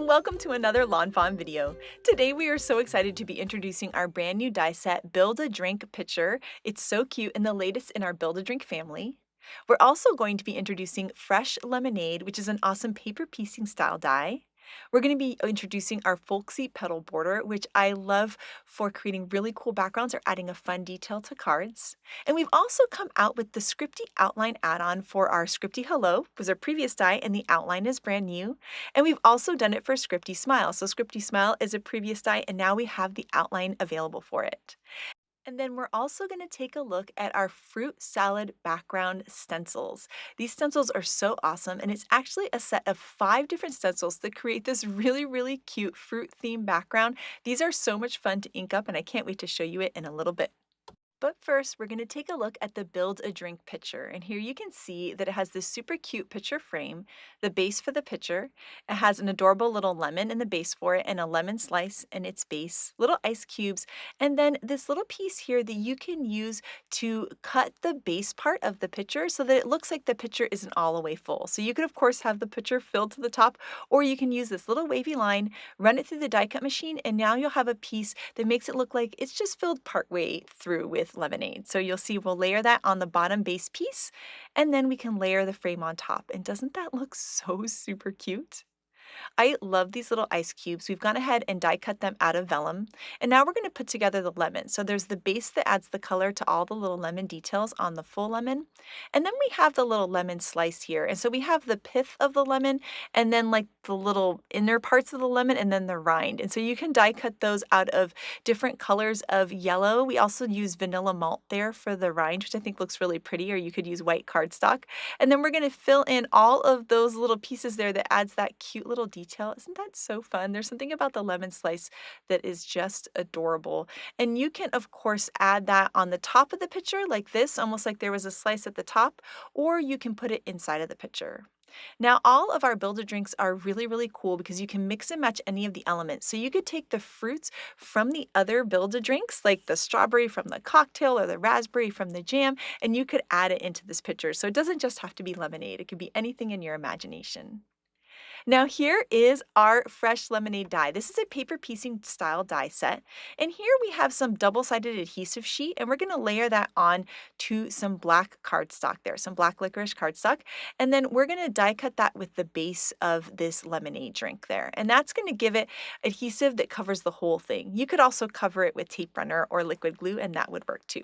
welcome to another lawnfawn video. Today we are so excited to be introducing our brand new die set, Build a Drink Pitcher. It's so cute and the latest in our Build a Drink family. We're also going to be introducing Fresh Lemonade, which is an awesome paper piecing style die. We're going to be introducing our Folksy Petal Border, which I love for creating really cool backgrounds or adding a fun detail to cards. And we've also come out with the Scripty Outline Add-on for our Scripty Hello, was our previous die, and the outline is brand new. And we've also done it for Scripty Smile. So Scripty Smile is a previous die, and now we have the outline available for it. And then we're also going to take a look at our fruit salad background stencils. These stencils are so awesome, and it's actually a set of 5 different stencils that create this really cute fruit themed background. These are so much fun to ink up, and I can't wait to show you it in a little bit. But first, we're going to take a look at the Build a Drink pitcher. And here you can see that it has this super cute pitcher frame, the base for the pitcher. It has an adorable little lemon in the base for it and a lemon slice in its base, little ice cubes, and then this little piece here that you can use to cut the base part of the pitcher so that it looks like the pitcher isn't all the way full. So you could, of course, have the pitcher filled to the top, or you can use this little wavy line, run it through the die cut machine, and now you'll have a piece that makes it look like it's just filled partway through with lemonade. So you'll see we'll layer that on the bottom base piece, and then we can layer the frame on top. And doesn't that look so super cute? I love these little ice cubes. We've gone ahead and die cut them out of vellum. And now we're going to put together the lemon. So there's the base that adds the color to all the little lemon details on the full lemon. And then we have the little lemon slice here. And so we have the pith of the lemon and then like the little inner parts of the lemon and then the rind. And so you can die cut those out of different colors of yellow. We also use vanilla malt there for the rind, which I think looks really pretty, or you could use white cardstock. And then we're going to fill in all of those little pieces there that adds that cute little detail. Isn't that so fun? There's something about the lemon slice that is just adorable. And you can, of course, add that on the top of the pitcher like this, almost like there was a slice at the top, or you can put it inside of the pitcher. Now, all of our Build-A-Drinks are really cool because you can mix and match any of the elements. So you could take the fruits from the other Build-A-Drinks, like the strawberry from the cocktail or the raspberry from the jam, and you could add it into this pitcher. So it doesn't just have to be lemonade. It could be anything in your imagination. Now here is our fresh lemonade die. This is a paper piecing style die set. And here we have some double-sided adhesive sheet, and we're going to layer that on to some black cardstock there, some black licorice cardstock. And then we're going to die cut that with the base of this lemonade drink there. And that's going to give it adhesive that covers the whole thing. You could also cover it with tape runner or liquid glue, and that would work too.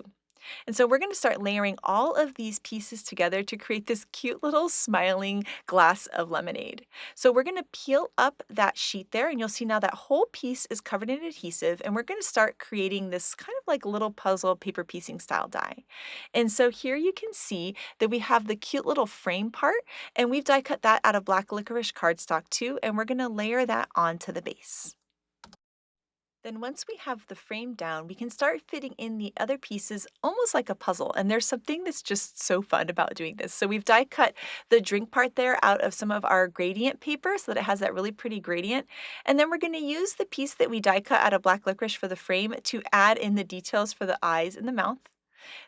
And so we're going to start layering all of these pieces together to create this cute little smiling glass of lemonade. So we're going to peel up that sheet there, and you'll see now that whole piece is covered in adhesive, and we're going to start creating this kind of like little puzzle paper piecing style die. And so here you can see that we have the cute little frame part, and we've die cut that out of black licorice cardstock too, and we're going to layer that onto the base. Then once we have the frame down, we can start fitting in the other pieces almost like a puzzle. And there's something that's just so fun about doing this. So we've die cut the drink part there out of some of our gradient paper so that it has that really pretty gradient. And then we're going to use the piece that we die cut out of black licorice for the frame to add in the details for the eyes and the mouth.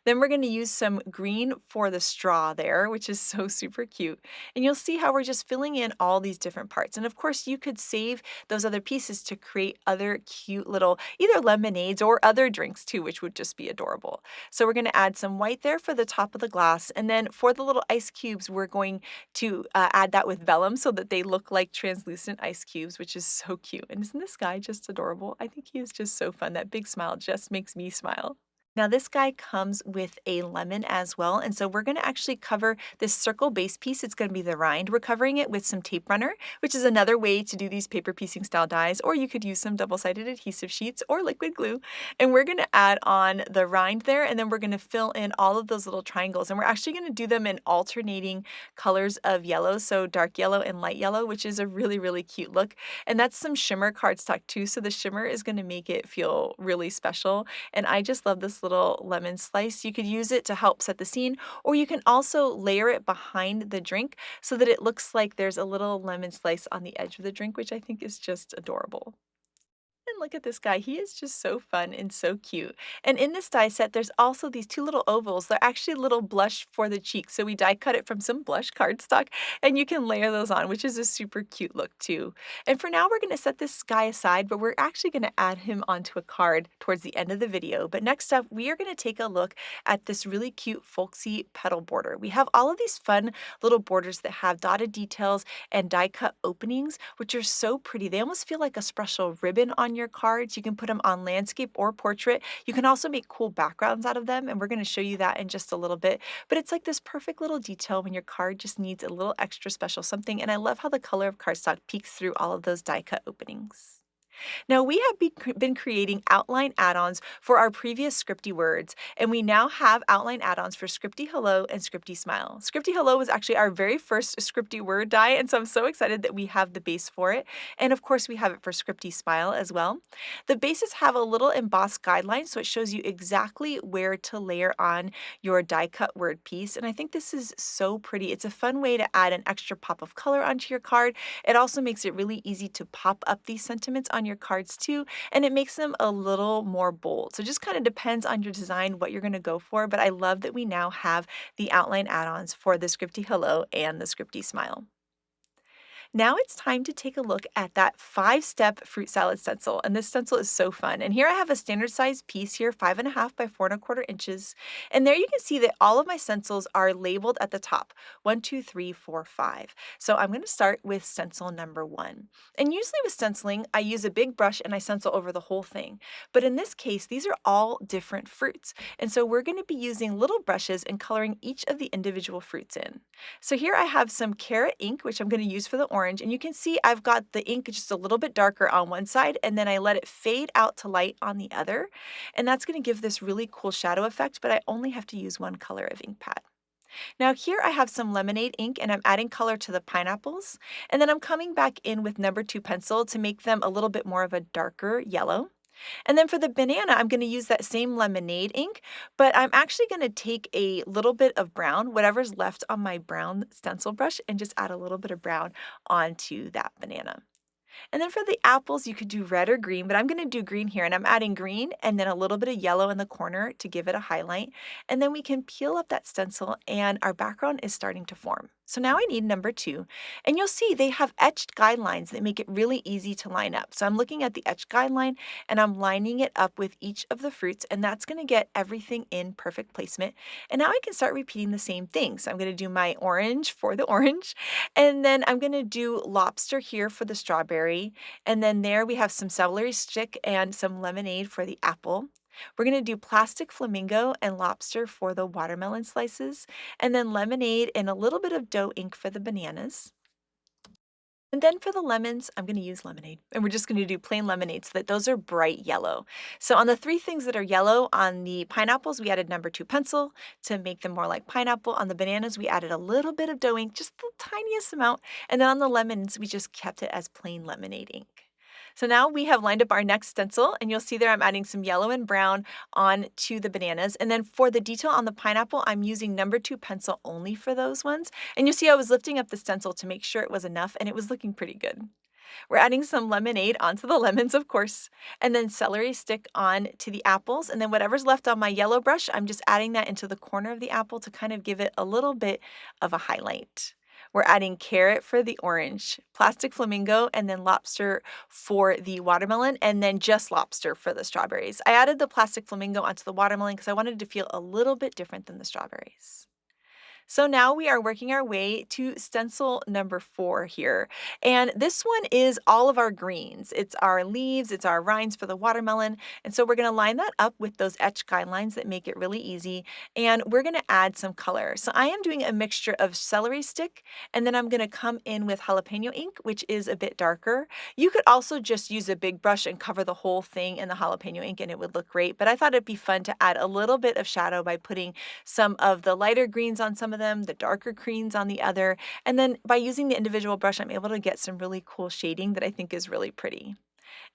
Then we're going to use some green for the straw there, which is so super cute. And you'll see how we're just filling in all these different parts. And of course, you could save those other pieces to create other cute little either lemonades or other drinks too, which would just be adorable. So we're going to add some white there for the top of the glass. And then for the little ice cubes, we're going to add that with vellum so that they look like translucent ice cubes, which is so cute. And isn't this guy just adorable? I think he is just so fun. That big smile just makes me smile. Now this guy comes with a lemon as well, and so we're going to actually cover this circle base piece. It's going to be the rind. We're covering it with some tape runner, which is another way to do these paper piecing style dies, or you could use some double-sided adhesive sheets or liquid glue. And we're going to add on the rind there, and then we're going to fill in all of those little triangles. And we're actually going to do them in alternating colors of yellow, so dark yellow and light yellow, which is a really cute look. And that's some shimmer cardstock too, so the shimmer is going to make it feel really special. And I just love this little lemon slice. You could use it to help set the scene, or you can also layer it behind the drink so that it looks like there's a little lemon slice on the edge of the drink, which I think is just adorable. look at this guy. He is just so fun and so cute. And in this die set, there's also these two little ovals. They're actually little blush for the cheeks. So we die cut it from some blush cardstock, and you can layer those on, which is a super cute look too. And for now, we're going to set this guy aside, but we're actually going to add him onto a card towards the end of the video. But next up, we are going to take a look at this really cute Folksy Petal Border. We have all of these fun little borders that have dotted details and die cut openings, which are so pretty. They almost feel like a special ribbon on your cards. You can put them on landscape or portrait. You can also make cool backgrounds out of them, and we're going to show you that in just a little bit. But it's like this perfect little detail when your card just needs a little extra special something, and I love how the color of cardstock peeks through all of those die cut openings. Now, we have been creating outline add-ons for our previous Scripty words, and we now have outline add-ons for Scripty Hello and Scripty Smile. Scripty Hello was actually our very first Scripty word die, and so I'm so excited that we have the base for it. And of course, we have it for Scripty Smile as well. The bases have a little embossed guideline, so it shows you exactly where to layer on your die cut word piece, and I think this is so pretty. It's a fun way to add an extra pop of color onto your card. It also makes it really easy to pop up these sentiments on your cards too, and it makes them a little more bold. So just kind of depends on your design what you're going to go for, but I love that we now have the outline add-ons for the Scripty Hello and the Scripty Smile. Now it's time to take a look at that 5-step fruit salad stencil, and this stencil is so fun. And here I have a standard size piece here, 5.5 by 4.25 inches, and there you can see that all of my stencils are labeled at the top, 1, 2, 3, 4, 5. So I'm going to start with stencil number 1. And usually with stenciling, I use a big brush and I stencil over the whole thing. But in this case, these are all different fruits, and so we're going to be using little brushes and coloring each of the individual fruits in. So here I have some carrot ink, which I'm going to use for the orange, and you can see I've got the ink just a little bit darker on one side, and then I let it fade out to light on the other, and that's going to give this really cool shadow effect, but I only have to use one color of ink pad. Now here I have some lemonade ink, and I'm adding color to the pineapples, and then I'm coming back in with number 2 pencil to make them a little bit more of a darker yellow. And then for the banana, I'm going to use that same lemonade ink, but I'm actually going to take a little bit of brown, whatever's left on my brown stencil brush, and just add a little bit of brown onto that banana. And then for the apples, you could do red or green, but I'm going to do green here, and I'm adding green and then a little bit of yellow in the corner to give it a highlight. And then we can peel up that stencil, and our background is starting to form. So now I need number 2, and you'll see they have etched guidelines that make it really easy to line up. So I'm looking at the etched guideline, and I'm lining it up with each of the fruits, and that's going to get everything in perfect placement. And now I can start repeating the same thing. So I'm going to do my orange for the orange, and then I'm going to do lobster here for the strawberry, and then there we have some celery stick and some lemonade for the apple. We're going to do plastic flamingo and lobster for the watermelon slices, and then lemonade and a little bit of dough ink for the bananas. And then for the lemons, I'm going to use lemonade, and we're just going to do plain lemonade so that those are bright yellow. So on the 3 things that are yellow, on the pineapples, we added number 2 pencil to make them more like pineapple. On the bananas, we added a little bit of dough ink, just the tiniest amount. And then on the lemons, we just kept it as plain lemonade ink. So now we have lined up our next stencil, and you'll see there I'm adding some yellow and brown on to the bananas. And then for the detail on the pineapple, I'm using number 2 pencil only for those ones. And you see I was lifting up the stencil to make sure it was enough, and it was looking pretty good. We're adding some lemonade onto the lemons, of course, and then celery stick on to the apples. And then whatever's left on my yellow brush, I'm just adding that into the corner of the apple to kind of give it a little bit of a highlight. We're adding carrot for the orange, plastic flamingo, and then lobster for the watermelon, and then just lobster for the strawberries. I added the plastic flamingo onto the watermelon because I wanted it to feel a little bit different than the strawberries. So now we are working our way to stencil number 4 here. And this one is all of our greens. It's our leaves, it's our rinds for the watermelon. And so we're going to line that up with those etched guidelines that make it really easy. And we're going to add some color. So I am doing a mixture of celery stick, and then I'm going to come in with jalapeno ink, which is a bit darker. You could also just use a big brush and cover the whole thing in the jalapeno ink, and it would look great. But I thought it'd be fun to add a little bit of shadow by putting some of the lighter greens on some of them, the darker greens on the other, and then by using the individual brush, I'm able to get some really cool shading that I think is really pretty.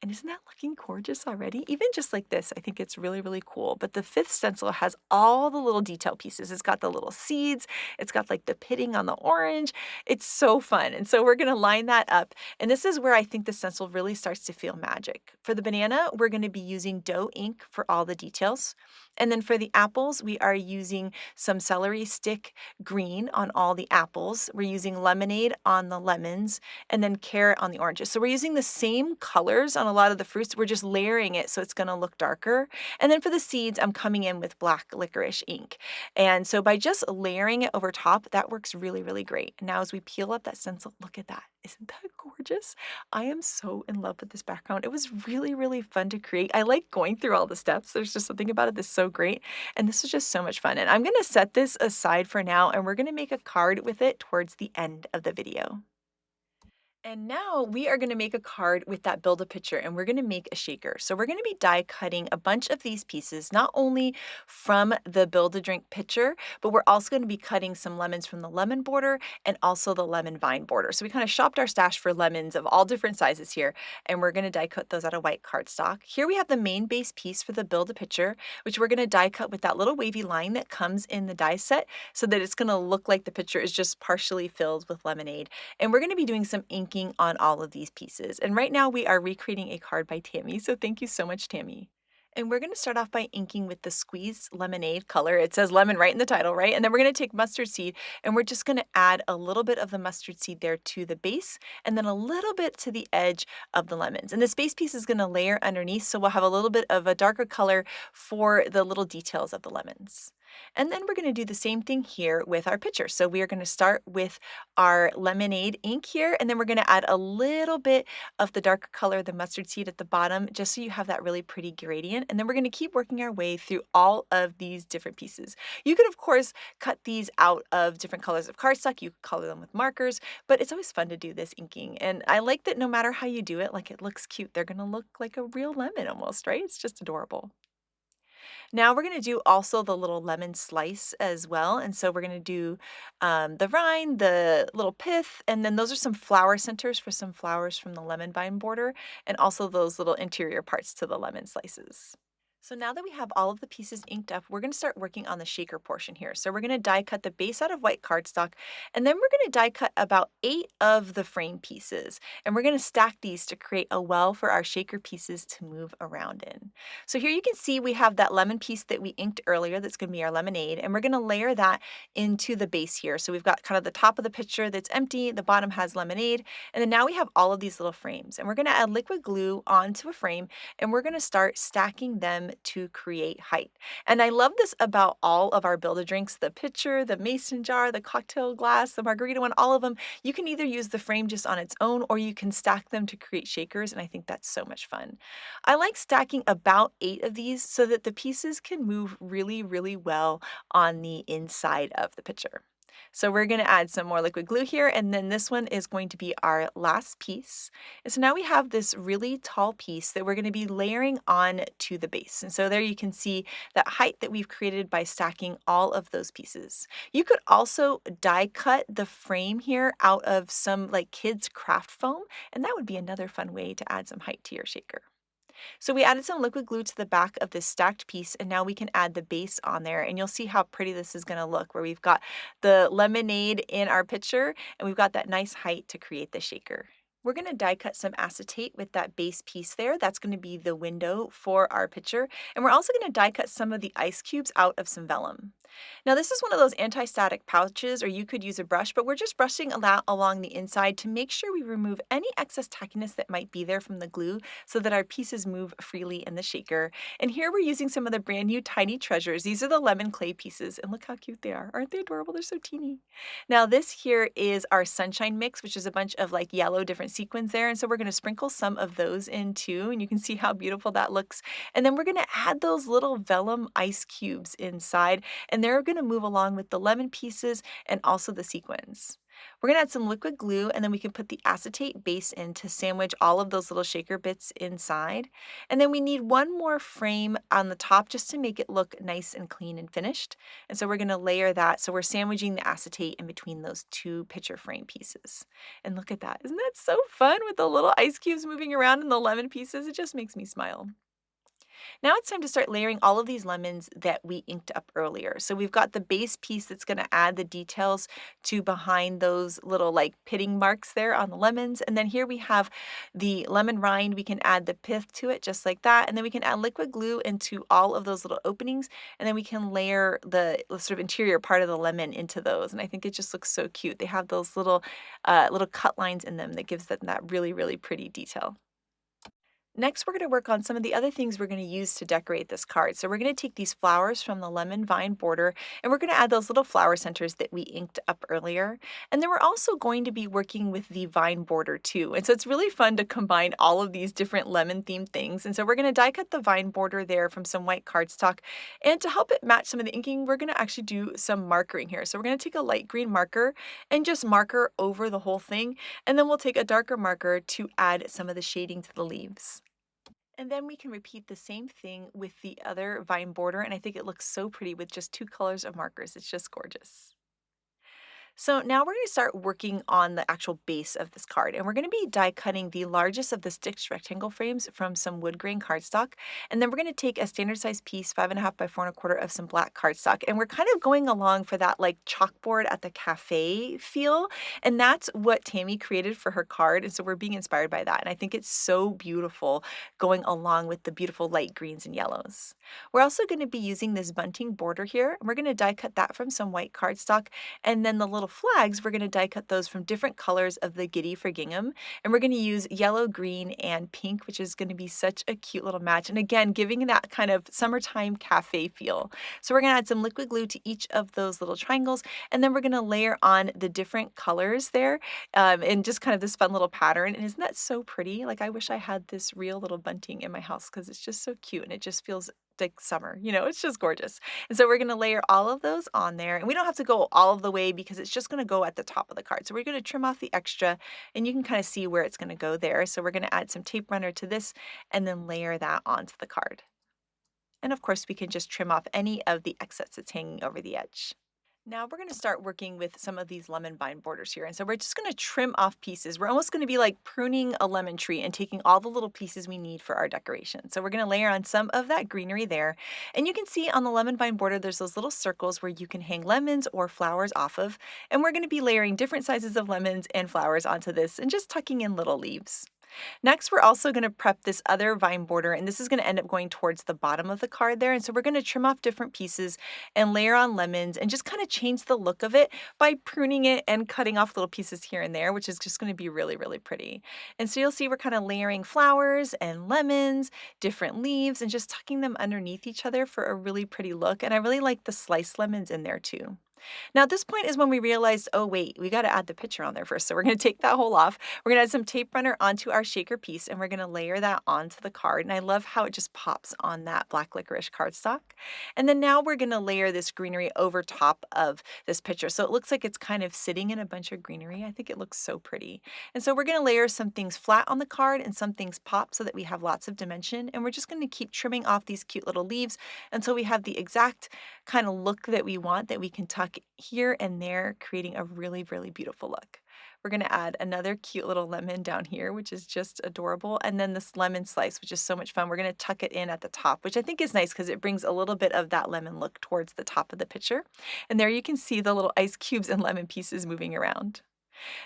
And isn't that looking gorgeous already? Even just like this, I think it's really, really cool. But the fifth stencil has all the little detail pieces. It's got the little seeds, it's got like the pitting on the orange. It's so fun. And so we're gonna line that up. And this is where I think the stencil really starts to feel magic. For the banana, we're gonna be using dough ink for all the details. And then for the apples, we are using some celery stick green on all the apples. We're using lemonade on the lemons and then carrot on the oranges. So we're using the same colors on a lot of the fruits. We're just layering it so it's going to look darker. And then for the seeds, I'm coming in with black licorice ink. And so by just layering it over top, that works really, really great. Now as we peel up that stencil, look at that. Isn't that gorgeous? I am so in love with this background. It was really, really fun to create. I like going through all the steps. There's just something about it that's so great. And this was just so much fun. And I'm going to set this aside for now, and we're going to make a card with it towards the end of the video. And now we are going to make a card with that Build-A-Picture, and we're going to make a shaker. So we're going to be die cutting a bunch of these pieces, not only from the Build-A-Drink pitcher, but we're also going to be cutting some lemons from the lemon border and also the lemon vine border. So we kind of shopped our stash for lemons of all different sizes here, and we're going to die cut those out of white cardstock. Here we have the main base piece for the Build-A-Picture, which we're going to die cut with that little wavy line that comes in the die set so that it's going to look like the picture is just partially filled with lemonade. And we're going to be doing some inking on all of these pieces. And right now we are recreating a card by Tammy. So thank you so much, Tammy. And we're going to start off by inking with the squeezed lemonade color. It says lemon right in the title, right? And then we're going to take mustard seed and we're just going to add a little bit of the mustard seed there to the base and then a little bit to the edge of the lemons. And this base piece is going to layer underneath, so we'll have a little bit of a darker color for the little details of the lemons. And then we're going to do the same thing here with our pitcher. So we are going to start with our lemonade ink here, and then we're going to add a little bit of the darker color, the mustard seed at the bottom, just so you have that really pretty gradient. And then we're going to keep working our way through all of these different pieces. You could, of course, cut these out of different colors of cardstock. You could color them with markers, but it's always fun to do this inking. And I like that no matter how you do it, like it looks cute. They're going to look like a real lemon almost, right? It's just adorable. Now we're going to do also the little lemon slice as well. And so we're going to do the rind, the little pith, and then those are some flower centers for some flowers from the lemon vine border, and also those little interior parts to the lemon slices. So now that we have all of the pieces inked up, we're going to start working on the shaker portion here. So we're going to die cut the base out of white cardstock, and then we're going to die cut about 8 of the frame pieces. And we're going to stack these to create a well for our shaker pieces to move around in. So here you can see we have that lemon piece that we inked earlier that's going to be our lemonade, and we're going to layer that into the base here. So we've got kind of the top of the pitcher that's empty, the bottom has lemonade, and then now we have all of these little frames. And we're going to add liquid glue onto a frame, and we're going to start stacking them to create height. And I love this about all of our Build-A-Drinks, the pitcher, the mason jar, the cocktail glass, the margarita one, all of them. You can either use the frame just on its own, or you can stack them to create shakers, and I think that's so much fun. I like stacking about 8 of these so that the pieces can move really, really well on the inside of the pitcher. So we're going to add some more liquid glue here, and then this one is going to be our last piece. And so now we have this really tall piece that we're going to be layering on to the base. And so there you can see that height that we've created by stacking all of those pieces. You could also die cut the frame here out of some like kids craft foam, and that would be another fun way to add some height to your shaker. So we added some liquid glue to the back of this stacked piece, and now we can add the base on there, and you'll see how pretty this is going to look, where we've got the lemonade in our pitcher and we've got that nice height to create the shaker. We're going to die cut some acetate with that base piece there. That's going to be the window for our pitcher. And we're also going to die cut some of the ice cubes out of some vellum. Now this is one of those anti-static pouches, or you could use a brush, but we're just brushing along the inside to make sure we remove any excess tackiness that might be there from the glue so that our pieces move freely in the shaker. And here we're using some of the brand new Tiny Treasures. These are the lemon clay pieces, and look how cute they are. Aren't they adorable? They're so teeny. Now this here is our sunshine mix, which is a bunch of like yellow different sequins there, and so we're going to sprinkle some of those in too, and you can see how beautiful that looks. And then we're going to add those little vellum ice cubes inside, and they're going to move along with the lemon pieces and also the sequins. We're gonna add some liquid glue and then we can put the acetate base in to sandwich all of those little shaker bits inside. And then we need one more frame on the top just to make it look nice and clean and finished. And so we're gonna layer that. So we're sandwiching the acetate in between those two picture frame pieces. And look at that. Isn't that so fun with the little ice cubes moving around in the lemon pieces? It just makes me smile. Now it's time to start layering all of these lemons that we inked up earlier. So we've got the base piece that's going to add the details to behind those little like pitting marks there on the lemons. And then here we have the lemon rind. We can add the pith to it just like that. And then we can add liquid glue into all of those little openings. And then we can layer the sort of interior part of the lemon into those. And I think it just looks so cute. They have those little cut lines in them that gives them that really, really pretty detail. Next, we're going to work on some of the other things we're going to use to decorate this card. So we're going to take these flowers from the lemon vine border and we're going to add those little flower centers that we inked up earlier. And then we're also going to be working with the vine border too. And so it's really fun to combine all of these different lemon themed things. And so we're going to die cut the vine border there from some white cardstock. And to help it match some of the inking, we're going to actually do some markering here. So we're going to take a light green marker and just marker over the whole thing. And then we'll take a darker marker to add some of the shading to the leaves. And then we can repeat the same thing with the other vine border, and I think it looks so pretty with just two colors of markers. It's just gorgeous. So now we're going to start working on the actual base of this card, and we're going to be die cutting the largest of the stitched rectangle frames from some wood grain cardstock. And then we're going to take a standard size piece, 5.5 by 4.25 of some black cardstock. And we're kind of going along for that like chalkboard at the cafe feel. And that's what Tammy created for her card. And so we're being inspired by that. And I think it's so beautiful going along with the beautiful light greens and yellows. We're also going to be using this bunting border here. And we're going to die cut that from some white cardstock. And then the little flags, we're going to die cut those from different colors of the Giddy for Gingham. And we're going to use yellow, green, and pink, which is going to be such a cute little match. And again, giving that kind of summertime cafe feel. So we're going to add some liquid glue to each of those little triangles. And then we're going to layer on the different colors there in just kind of this fun little pattern. And isn't that so pretty? Like I wish I had this real little bunting in my house because it's just so cute and it just feels like summer, it's just gorgeous. And so we're going to layer all of those on there, and we don't have to go all of the way because it's just going to go at the top of the card. So we're going to trim off the extra and you can kind of see where it's going to go there. So we're going to add some tape runner to this and then layer that onto the card. And of course we can just trim off any of the excess that's hanging over the edge. Now we're going to start working with some of these lemon vine borders here. And so we're just going to trim off pieces. We're almost going to be like pruning a lemon tree and taking all the little pieces we need for our decoration. So we're going to layer on some of that greenery there. And you can see on the lemon vine border, there's those little circles where you can hang lemons or flowers off of. And we're going to be layering different sizes of lemons and flowers onto this and just tucking in little leaves. Next, we're also going to prep this other vine border, and this is going to end up going towards the bottom of the card there. And so we're going to trim off different pieces and layer on lemons and just kind of change the look of it by pruning it and cutting off little pieces here and there, which is just going to be really, really pretty. And so you'll see we're kind of layering flowers and lemons, different leaves, and just tucking them underneath each other for a really pretty look. And I really like the sliced lemons in there too. Now, at this point is when we realized, oh, wait, we got to add the picture on there first. So we're going to take that whole off. We're going to add some tape runner onto our shaker piece, and we're going to layer that onto the card. And I love how it just pops on that black licorice cardstock. And then now we're going to layer this greenery over top of this picture. So it looks like it's kind of sitting in a bunch of greenery. I think it looks so pretty. And so we're going to layer some things flat on the card and some things pop so that we have lots of dimension. And we're just going to keep trimming off these cute little leaves until we have the exact kind of look that we want that we can tuck here and there, creating a really, really beautiful look. We're going to add another cute little lemon down here, which is just adorable. And then this lemon slice, which is so much fun. We're going to tuck it in at the top, which I think is nice because it brings a little bit of that lemon look towards the top of the picture. And there you can see the little ice cubes and lemon pieces moving around.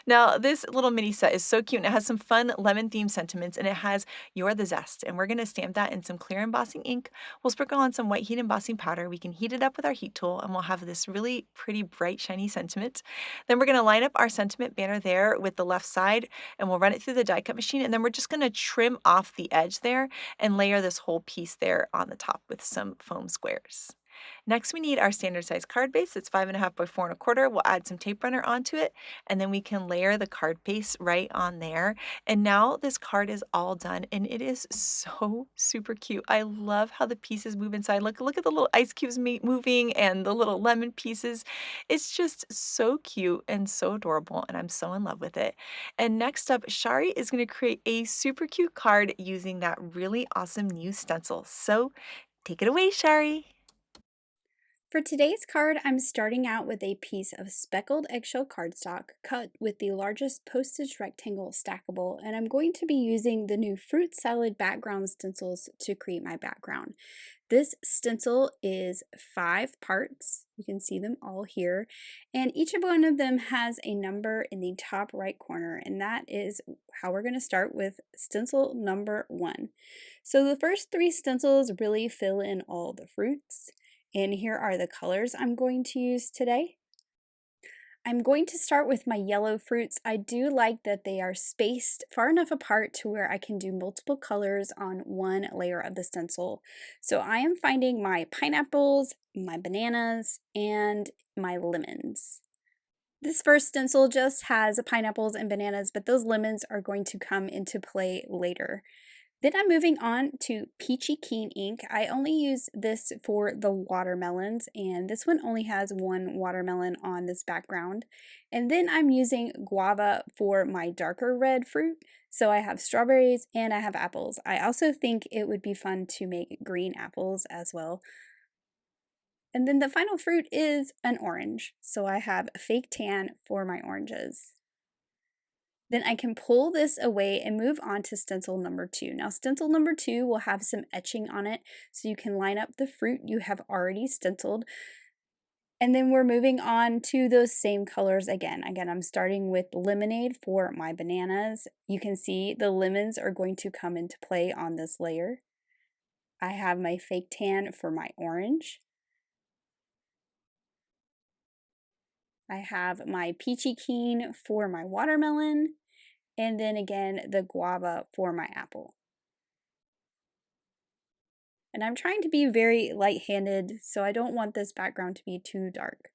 Now, this little mini set is so cute and it has some fun lemon themed sentiments and it has "You're the Zest." And we're going to stamp that in some clear embossing ink. We'll sprinkle on some white heat embossing powder. We can heat it up with our heat tool and we'll have this really pretty, bright, shiny sentiment. Then we're going to line up our sentiment banner there with the left side and we'll run it through the die cut machine. And then we're just going to trim off the edge there and layer this whole piece there on the top with some foam squares. Next, we need our standard size card base. It's 5.5 by 4.25. We'll add some tape runner onto it, and then we can layer the card base right on there. And now this card is all done, and it is so super cute. I love how the pieces move inside. Look at the little ice cubes moving and the little lemon pieces. It's just so cute and so adorable, and I'm so in love with it. And next up, Shari is going to create a super cute card using that really awesome new stencil. So take it away, Shari. For today's card, I'm starting out with a piece of speckled eggshell cardstock cut with the largest postage rectangle stackable, and I'm going to be using the new fruit salad background stencils to create my background. This stencil is 5 parts. You can see them all here, and each one of them has a number in the top right corner, and that is how we're going to start with stencil number 1. So the first 3 stencils really fill in all the fruits. And here are the colors I'm going to use today. I'm going to start with my yellow fruits. I do like that they are spaced far enough apart to where I can do multiple colors on one layer of the stencil. So I am finding my pineapples, my bananas, and my lemons. This first stencil just has pineapples and bananas, but those lemons are going to come into play later. Then I'm moving on to Peachy Keen ink. I only use this for the watermelons, and this one only has 1 watermelon on this background. And then I'm using guava for my darker red fruit. So I have strawberries and I have apples. I also think it would be fun to make green apples as well. And then the final fruit is an orange. So I have fake tan for my oranges. Then I can pull this away and move on to stencil number 2. Now stencil number 2 will have some etching on it, so you can line up the fruit you have already stenciled. And then we're moving on to those same colors again. Again, I'm starting with lemonade for my bananas. You can see the lemons are going to come into play on this layer. I have my fake tan for my orange. I have my peachy keen for my watermelon. And then again, the guava for my apple. And I'm trying to be very light-handed, so I don't want this background to be too dark.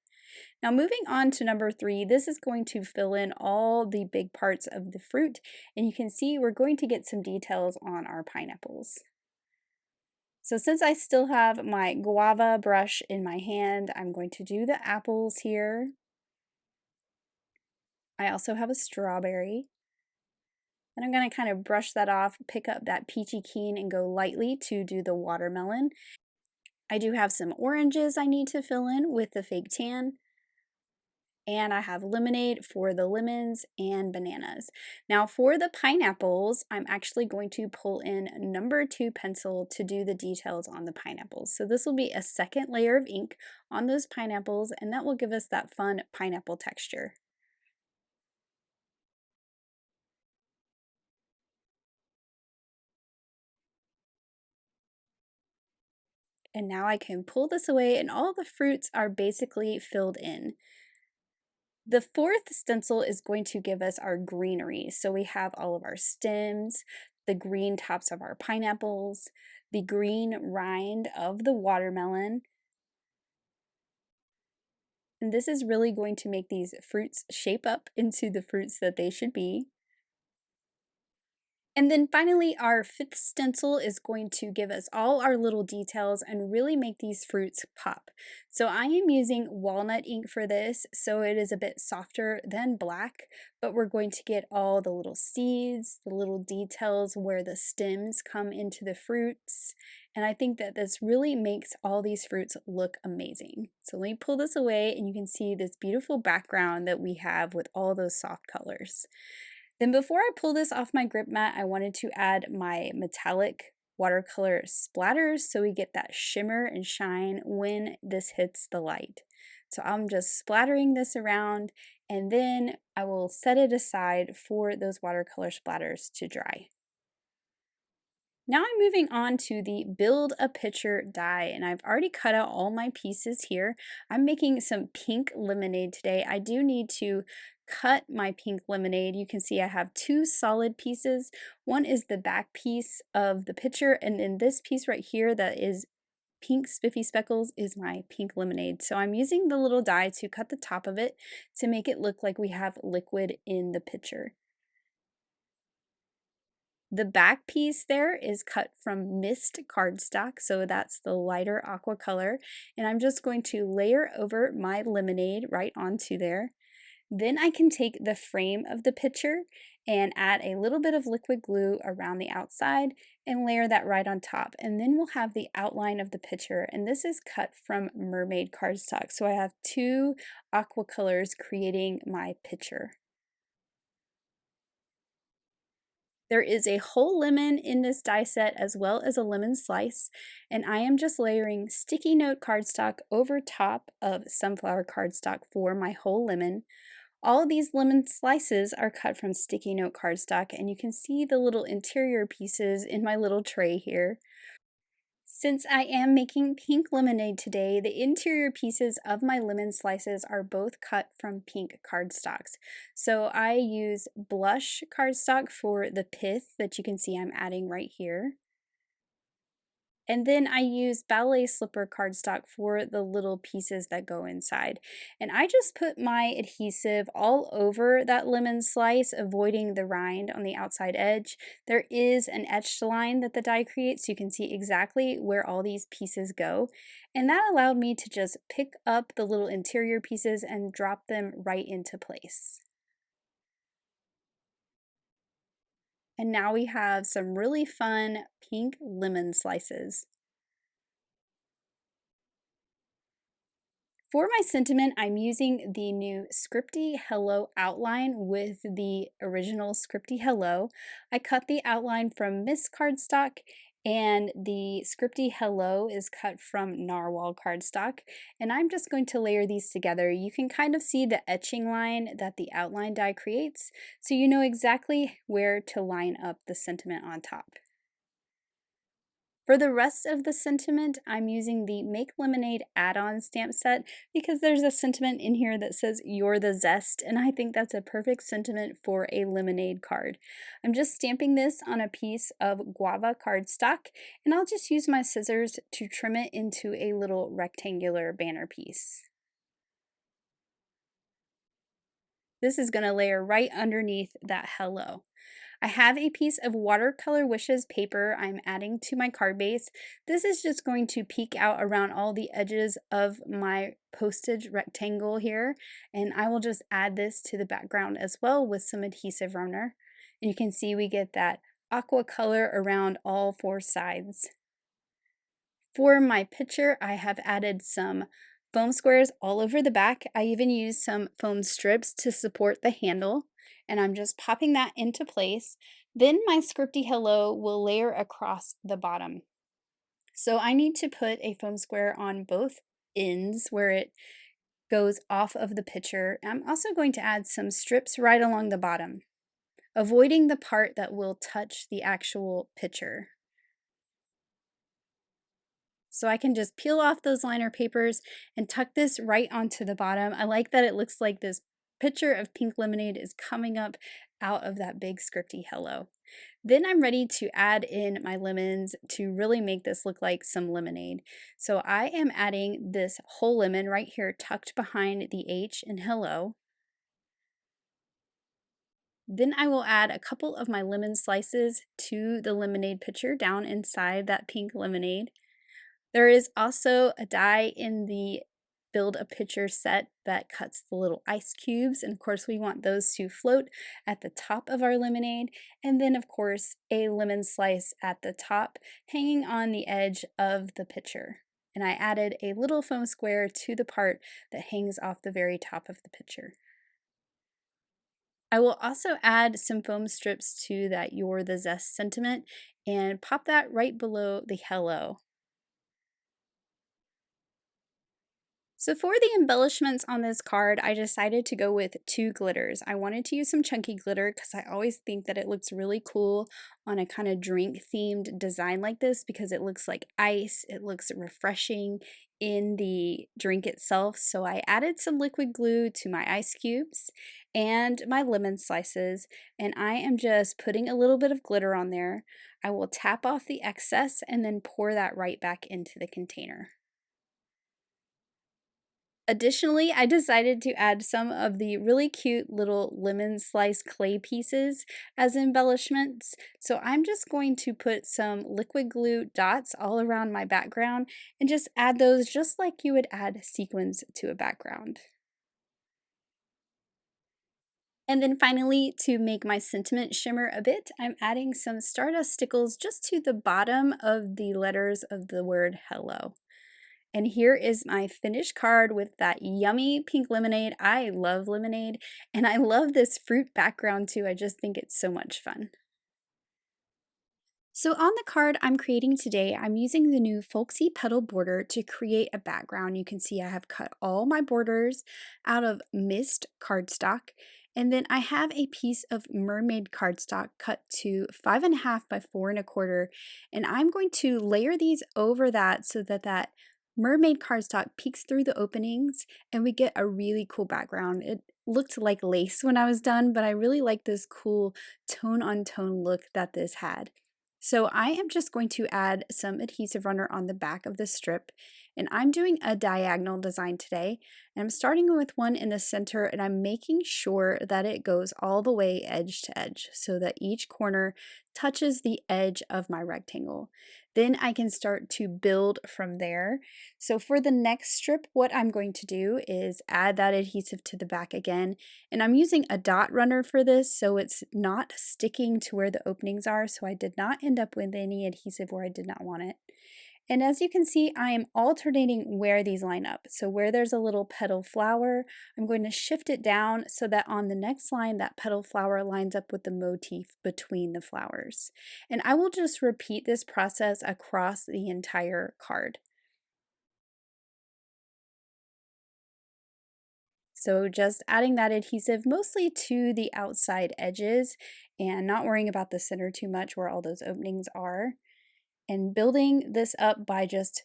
Now moving on to number 3, this is going to fill in all the big parts of the fruit, and you can see we're going to get some details on our pineapples. So since I still have my guava brush in my hand, I'm going to do the apples here. I also have a strawberry. And I'm going to kind of brush that off, pick up that peachy keen and go lightly to do the watermelon. I do have some oranges I need to fill in with the fake tan. And I have lemonade for the lemons and bananas. Now for the pineapples, I'm actually going to pull in number 2 pencil to do the details on the pineapples. So this will be a second layer of ink on those pineapples, and that will give us that fun pineapple texture. And now I can pull this away and all the fruits are basically filled in. The 4th stencil is going to give us our greenery. So we have all of our stems, the green tops of our pineapples, the green rind of the watermelon. And this is really going to make these fruits shape up into the fruits that they should be. And then finally, our 5th stencil is going to give us all our little details and really make these fruits pop. So I am using walnut ink for this, so it is a bit softer than black, but we're going to get all the little seeds, the little details where the stems come into the fruits. And I think that this really makes all these fruits look amazing. So let me pull this away and you can see this beautiful background that we have with all those soft colors. Then before I pull this off my grip mat, I wanted to add my metallic watercolor splatters so we get that shimmer and shine when this hits the light. So I'm just splattering this around and then I will set it aside for those watercolor splatters to dry. Now I'm moving on to the Build a Picture die, and I've already cut out all my pieces here. I'm making some pink lemonade today. I do need to cut my pink lemonade. You can see I have 2 solid pieces. One is the back piece of the picture, and then this piece right here that is pink spiffy speckles is my pink lemonade. So I'm using the little die to cut the top of it to make it look like we have liquid in the pitcher. The back piece there is cut from mist cardstock, so that's the lighter aqua color, and I'm just going to layer over my lemonade right onto there. Then I can take the frame of the pitcher and add a little bit of liquid glue around the outside and layer that right on top. And then we'll have the outline of the pitcher, and this is cut from mermaid cardstock. So I have two aqua colors creating my pitcher. There is a whole lemon in this die set as well as a lemon slice, and I am just layering sticky note cardstock over top of sunflower cardstock for my whole lemon. All of these lemon slices are cut from sticky note cardstock, and you can see the little interior pieces in my little tray here. Since I am making pink lemonade today, the interior pieces of my lemon slices are both cut from pink cardstocks. So I use blush cardstock for the pith that you can see I'm adding right here. And then I use ballet slipper cardstock for the little pieces that go inside. And I just put my adhesive all over that lemon slice, avoiding the rind on the outside edge. There is an etched line that the die creates, so you can see exactly where all these pieces go. And that allowed me to just pick up the little interior pieces and drop them right into place. And now we have some really fun pink lemon slices. For my sentiment, I'm using the new Scripty Hello outline with the original Scripty Hello. I cut the outline from Miss Cardstock, and the Scripty Hello is cut from Narwhal cardstock. And I'm just going to layer these together. You can kind of see the etching line that the outline die creates, so you know exactly where to line up the sentiment on top. For the rest of the sentiment, I'm using the Make Lemonade add-on stamp set because there's a sentiment in here that says "You're the zest," and I think that's a perfect sentiment for a lemonade card. I'm just stamping this on a piece of guava cardstock, and I'll just use my scissors to trim it into a little rectangular banner piece. This is going to layer right underneath that hello. I have a piece of watercolor wishes paper I'm adding to my card base. This is just going to peek out around all the edges of my postage rectangle here, and I will just add this to the background as well with some adhesive runner. And you can see we get that aqua color around all four sides. For my picture, I have added some foam squares all over the back. I even used some foam strips to support the handle, and I'm just popping that into place. Then my Scripty Hello will layer across the bottom. So I need to put a foam square on both ends where it goes off of the picture. I'm also going to add some strips right along the bottom, avoiding the part that will touch the actual picture. So I can just peel off those liner papers and tuck this right onto the bottom. I like that it looks like this picture of pink lemonade is coming up out of that big Scripty hello. Then I'm ready to add in my lemons to really make this look like some lemonade. So I am adding this whole lemon right here tucked behind the H in hello. Then I will add a couple of my lemon slices to the lemonade pitcher down inside that pink lemonade. There is also a die in the Build a Pitcher set that cuts the little ice cubes, and of course we want those to float at the top of our lemonade, and then of course a lemon slice at the top hanging on the edge of the pitcher. And I added a little foam square to the part that hangs off the very top of the pitcher. I will also add some foam strips to that You're the Zest sentiment and pop that right below the hello. So for the embellishments on this card, I decided to go with two glitters. I wanted to use some chunky glitter because I always think that it looks really cool on a kind of drink themed design like this because it looks like ice, it looks refreshing in the drink itself. So I added some liquid glue to my ice cubes and my lemon slices, and I am just putting a little bit of glitter on there. I will tap off the excess and then pour that right back into the container. Additionally, I decided to add some of the really cute little lemon slice clay pieces as embellishments. So I'm just going to put some liquid glue dots all around my background and just add those just like you would add sequins to a background. And then finally, to make my sentiment shimmer a bit, I'm adding some Stardust stickles just to the bottom of the letters of the word hello. And here is my finished card with that yummy pink lemonade. I love lemonade, and I love this fruit background too. I just think it's so much fun. So on the card I'm creating today, I'm using the new Folksy Petal Border to create a background. You can see I have cut all my borders out of mist cardstock. And then I have a piece of mermaid cardstock cut to 5.5 by 4.25. And I'm going to layer these over that so that that mermaid cardstock peeks through the openings and we get a really cool background. It looked like lace when I was done, but I really like this cool tone on tone look that this had. So I am just going to add some adhesive runner on the back of the strip, and I'm doing a diagonal design today. And I'm starting with one in the center, and I'm making sure that it goes all the way edge to edge so that each corner touches the edge of my rectangle. Then I can start to build from there. So for the next strip, what I'm going to do is add that adhesive to the back again, and I'm using a dot runner for this so it's not sticking to where the openings are, so I did not end up with any adhesive where I did not want it. And as you can see, I am alternating where these line up. So where there's a little petal flower, I'm going to shift it down so that on the next line, that petal flower lines up with the motif between the flowers. And I will just repeat this process across the entire card. So just adding that adhesive mostly to the outside edges and not worrying about the center too much where all those openings are. And building this up by just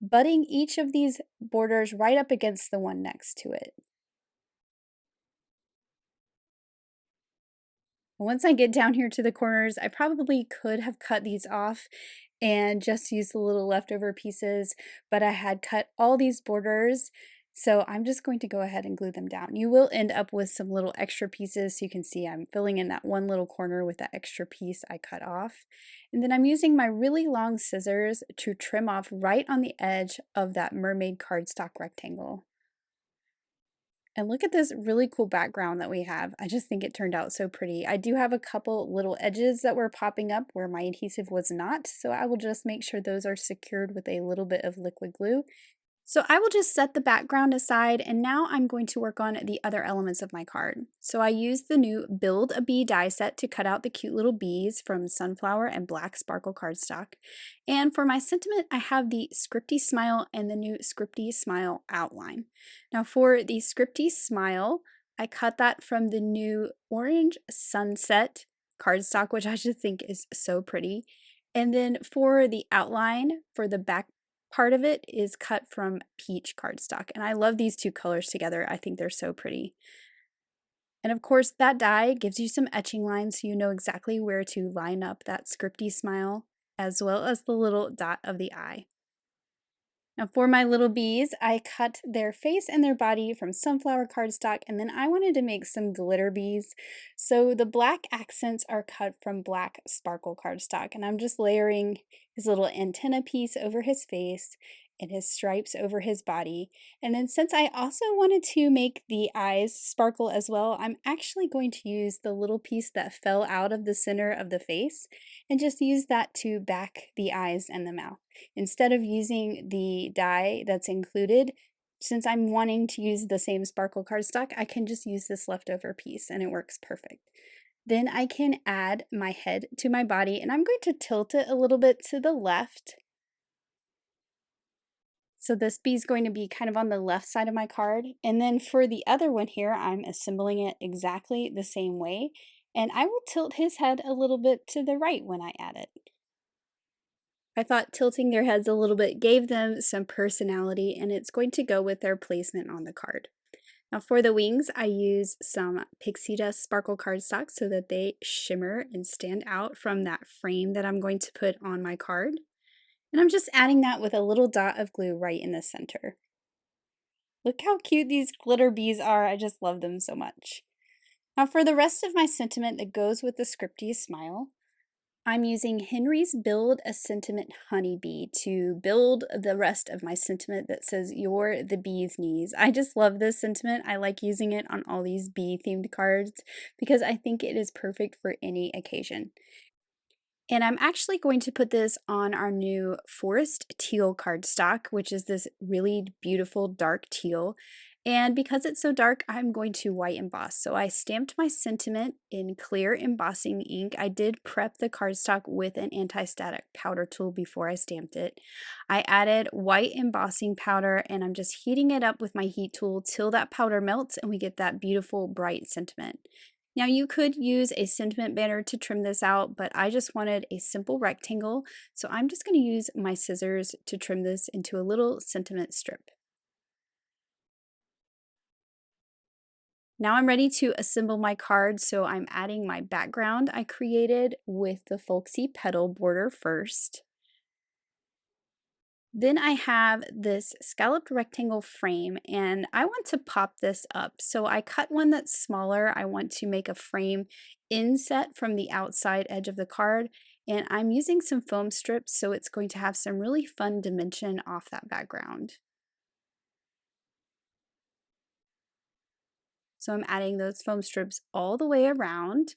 butting each of these borders right up against the one next to it. Once I get down here to the corners, I probably could have cut these off and just used the little leftover pieces, but I had cut all these borders, so I'm just going to go ahead and glue them down. You will end up with some little extra pieces, so you can see I'm filling in that one little corner with that extra piece I cut off. And then I'm using my really long scissors to trim off right on the edge of that mermaid cardstock rectangle. And look at this really cool background that we have. I just think it turned out so pretty. I do have a couple little edges that were popping up where my adhesive was not, so I will just make sure those are secured with a little bit of liquid glue. So I will just set the background aside, and now I'm going to work on the other elements of my card. So I used the new Build a Bee die set to cut out the cute little bees from sunflower and black sparkle cardstock. And for my sentiment, I have the Scripty Smile and the new Scripty Smile outline. Now for the Scripty Smile, I cut that from the new Orange Sunset cardstock, which I just think is so pretty. And then for the outline, for the back part of it is cut from peach cardstock, and I love these two colors together. I think they're so pretty. And of course, that die gives you some etching lines so you know exactly where to line up that scripty smile, as well as the little dot of the eye. Now for my little bees, I cut their face and their body from sunflower cardstock, and then I wanted to make some glitter bees. So the black accents are cut from black sparkle cardstock, and I'm just layering his little antenna piece over his face and his stripes over his body. And then since I also wanted to make the eyes sparkle as well, I'm actually going to use the little piece that fell out of the center of the face and just use that to back the eyes and the mouth. Instead of using the die that's included, since I'm wanting to use the same sparkle cardstock, I can just use this leftover piece and it works perfect. Then I can add my head to my body, and I'm going to tilt it a little bit to the left So this bee is going to be kind of on the left side of my card. And then for the other one here, I'm assembling it exactly the same way. And I will tilt his head a little bit to the right when I add it. I thought tilting their heads a little bit gave them some personality, and it's going to go with their placement on the card. Now for the wings, I use some pixie dust sparkle cardstock so that they shimmer and stand out from that frame that I'm going to put on my card. And I'm just adding that with a little dot of glue right in the center. Look how cute these glitter bees are. I just love them so much. Now for the rest of my sentiment that goes with the Scripty smile, I'm using Henry's Build a Sentiment Honeybee to build the rest of my sentiment that says, "You're the bee's knees." I just love this sentiment. I like using it on all these bee-themed cards because I think it is perfect for any occasion. And I'm actually going to put this on our new Forest Teal cardstock, which is this really beautiful dark teal. And because it's so dark, I'm going to white emboss. So I stamped my sentiment in clear embossing ink. I did prep the cardstock with an anti-static powder tool before I stamped it. I added white embossing powder and I'm just heating it up with my heat tool till that powder melts and we get that beautiful bright sentiment. Now you could use a sentiment banner to trim this out, but I just wanted a simple rectangle, so I'm just going to use my scissors to trim this into a little sentiment strip. Now I'm ready to assemble my card, so I'm adding my background I created with the Folksy Petal Border first. Then I have this scalloped rectangle frame and I want to pop this up. So I cut one that's smaller. I want to make a frame inset from the outside edge of the card. And I'm using some foam strips so it's going to have some really fun dimension off that background. So I'm adding those foam strips all the way around.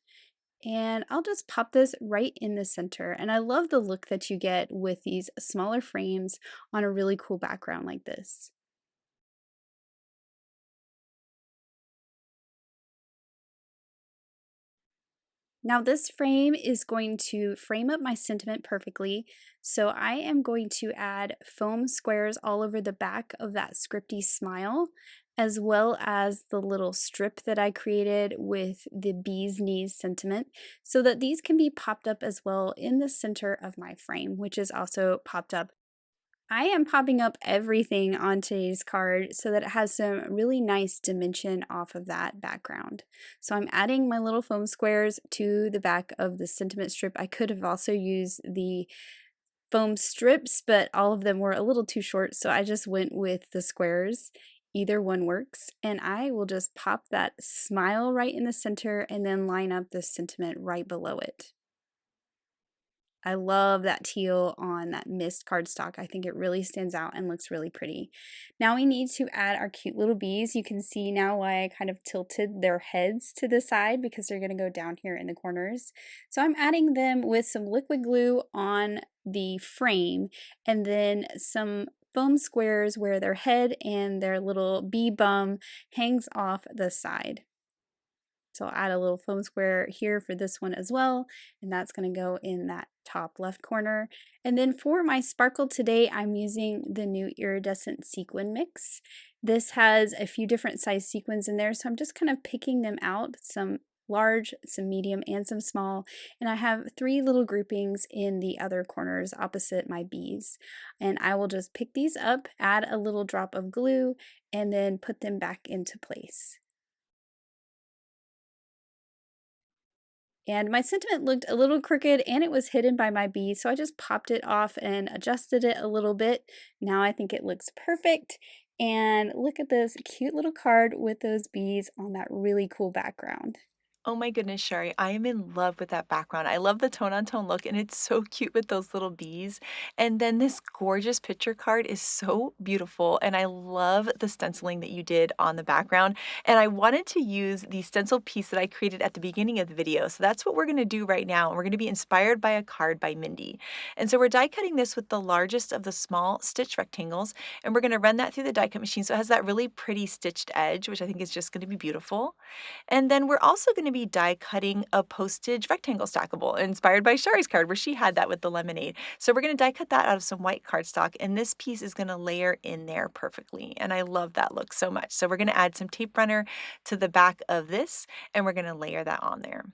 And I'll just pop this right in the center. And I love the look that you get with these smaller frames on a really cool background like this. Now this frame is going to frame up my sentiment perfectly. So I am going to add foam squares all over the back of that Scripty smile, as well as the little strip that I created with the bee's knees sentiment, so that these can be popped up as well in the center of my frame, which is also popped up. I am popping up everything on today's card so that it has some really nice dimension off of that background. So I'm adding my little foam squares to the back of the sentiment strip. I could have also used the foam strips, but all of them were a little too short, so I just went with the squares. Either one works, and I will just pop that smile right in the center and then line up the sentiment right below it. I love that teal on that mist cardstock. I think it really stands out and looks really pretty. Now we need to add our cute little bees. You can see now why I kind of tilted their heads to the side because they're going to go down here in the corners. So I'm adding them with some liquid glue on the frame and then some foam squares where their head and their little bee bum hangs off the side. So I'll add a little foam square here for this one as well, and that's going to go in that top left corner. And then for my sparkle today, I'm using the new iridescent sequin mix. This has a few different size sequins in there, so I'm just kind of picking them out, some large, some medium, and some small. And I have 3 little groupings in the other corners opposite my bees. And I will just pick these up, add a little drop of glue, and then put them back into place. And my sentiment looked a little crooked and it was hidden by my bee, so I just popped it off and adjusted it a little bit. Now I think it looks perfect. And look at this cute little card with those bees on that really cool background. Oh my goodness, Sherry, I am in love with that background. I love the tone-on-tone look, and it's so cute with those little bees. And then this gorgeous picture card is so beautiful, and I love the stenciling that you did on the background. And I wanted to use the stencil piece that I created at the beginning of the video. So that's what we're gonna do right now. We're gonna be inspired by a card by Mindy. And so we're die cutting this with the largest of the small stitch rectangles, and we're gonna run that through the die cut machine so it has that really pretty stitched edge, which I think is just gonna be beautiful. And then we're also gonna be die cutting a postage rectangle stackable inspired by Shari's card where she had that with the lemonade. So we're going to die cut that out of some white cardstock, and this piece is going to layer in there perfectly. And I love that look so much. So we're going to add some tape runner to the back of this, and we're going to layer that on there.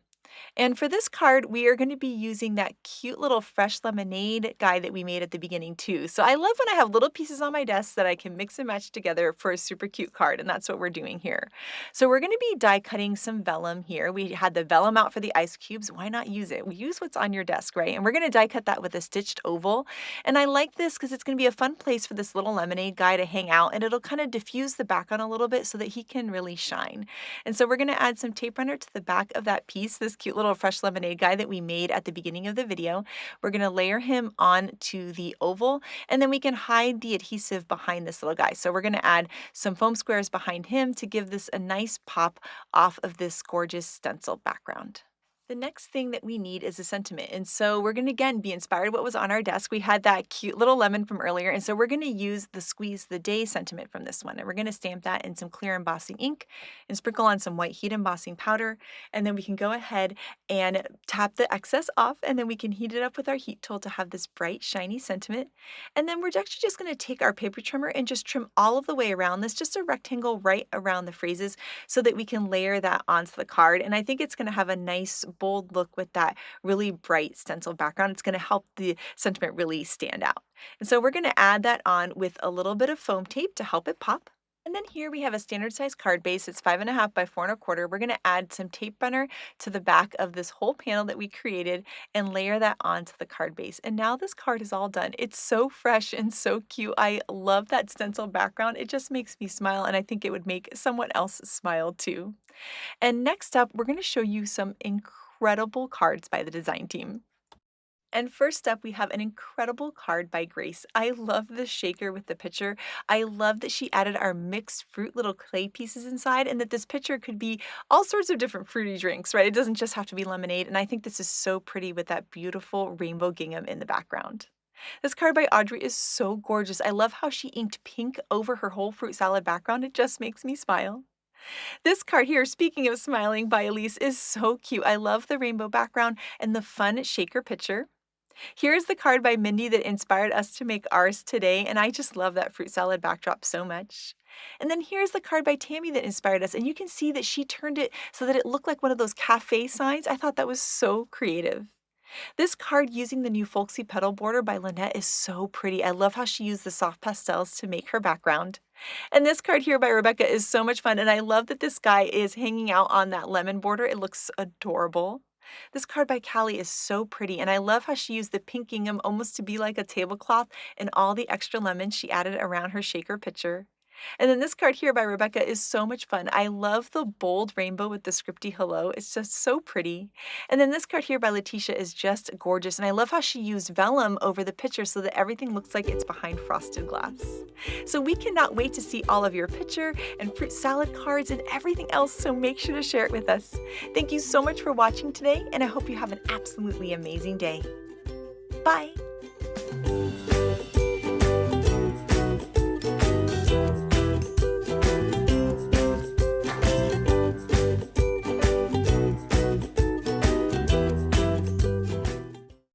And for this card, we are going to be using that cute little fresh lemonade guy that we made at the beginning too. So I love when I have little pieces on my desk that I can mix and match together for a super cute card, and that's what we're doing here. So we're going to be die cutting some vellum here. We had the vellum out for the ice cubes. Why not use it? We use what's on your desk, right? And we're going to die cut that with a stitched oval. And I like this because it's going to be a fun place for this little lemonade guy to hang out, and it'll kind of diffuse the background a little bit so that he can really shine. And so we're going to add some tape runner to the back of that piece, this cute little fresh lemonade guy that we made at the beginning of the video. We're going to layer him on to the oval, and then we can hide the adhesive behind this little guy. So we're going to add some foam squares behind him to give this a nice pop off of this gorgeous stencil background. The next thing that we need is a sentiment. And so we're going to again be inspired what was on our desk. We had that cute little lemon from earlier. And so we're going to use the Squeeze the Day sentiment from this one. And we're going to stamp that in some clear embossing ink and sprinkle on some white heat embossing powder. And then we can go ahead and tap the excess off. And then we can heat it up with our heat tool to have this bright, shiny sentiment. And then we're actually just going to take our paper trimmer and just trim all of the way around this, just a rectangle right around the phrases so that we can layer that onto the card. And I think it's going to have a nice bold look with that really bright stencil background. It's going to help the sentiment really stand out. And so we're going to add that on with a little bit of foam tape to help it pop. And then here we have a standard size card base. It's 5.5 by 4.25. We're going to add some tape runner to the back of this whole panel that we created and layer that onto the card base. And now this card is all done. It's so fresh and so cute. I love that stencil background. It just makes me smile, and I think it would make someone else smile too. And next up, we're going to show you some incredible cards by the design team. And first up, we have an incredible card by Grace. I love the shaker with the pitcher. I love that she added our mixed fruit little clay pieces inside, and that this pitcher could be all sorts of different fruity drinks, right? It doesn't just have to be lemonade. And I think this is so pretty with that beautiful rainbow gingham in the background. This card by Audrey is so gorgeous. I love how she inked pink over her whole fruit salad background. It just makes me smile. This card here, speaking of smiling, by Elise, is so cute. I love the rainbow background and the fun shaker picture. Here's the card by Mindy that inspired us to make ours today, and I just love that fruit salad backdrop so much. And then here's the card by Tammy that inspired us, and you can see that she turned it so that it looked like one of those cafe signs. I thought that was so creative. This card using the new Folksy Petal Border by Lynette is so pretty. I love how she used the soft pastels to make her background. And this card here by Rebecca is so much fun, and I love that this guy is hanging out on that lemon border. It looks adorable. This card by Callie is so pretty, and I love how she used the pink gingham almost to be like a tablecloth and all the extra lemons she added around her shaker pitcher. And then this card here by Rebecca is so much fun. I love the bold rainbow with the scripty hello. It's just so pretty. And then this card here by Letitia is just gorgeous. And I love how she used vellum over the picture so that everything looks like it's behind frosted glass. So we cannot wait to see all of your picture and fruit salad cards and everything else. So make sure to share it with us. Thank you so much for watching today, and I hope you have an absolutely amazing day. Bye.